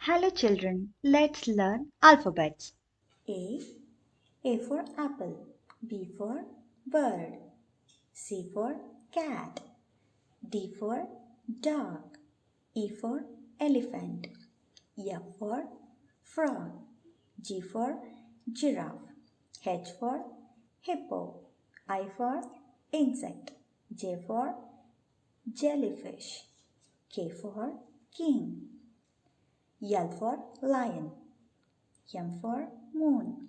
Hello children, let's learn alphabets. A. A for apple. B for bird. C for cat. D for dog. E for elephant. F for frog. G for giraffe. H for hippo. I for insect. J for jellyfish. K for king. L for lion. M for moon.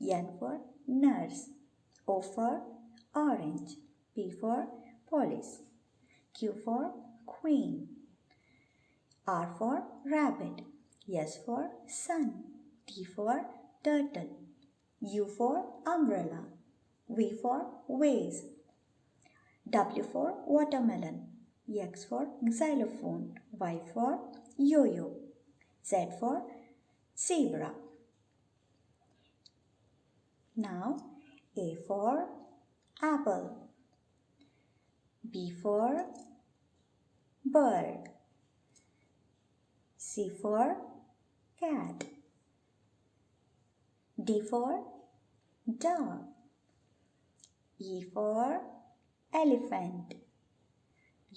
N for nurse. O for orange. P for police. Q for queen. R for rabbit. S for sun. T for turtle. U for umbrella. V for vase. W for watermelon. X for xylophone. Y for yo-yo. Z for zebra. Now A for apple. B for bird. C for cat. D for dog. E for elephant.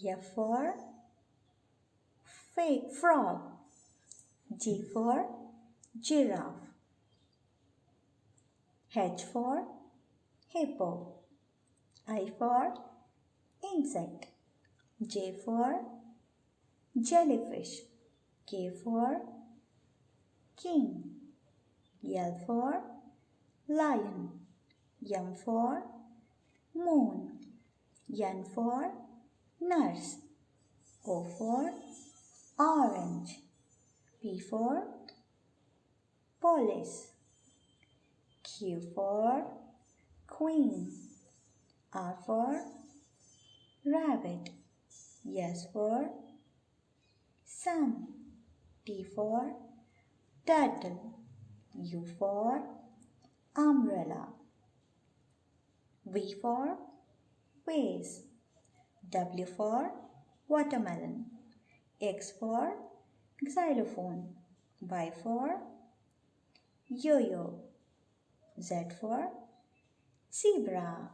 F for frog. G for giraffe. H for hippo. I for insect. J for jellyfish. K for king. L for lion. M for moon. N for nurse. O for orange. P for police. Q for queen. R for rabbit. S for sun. T for turtle. U for umbrella. V for vase. W for watermelon. X for xylophone. Y for yo-yo. Z for zebra.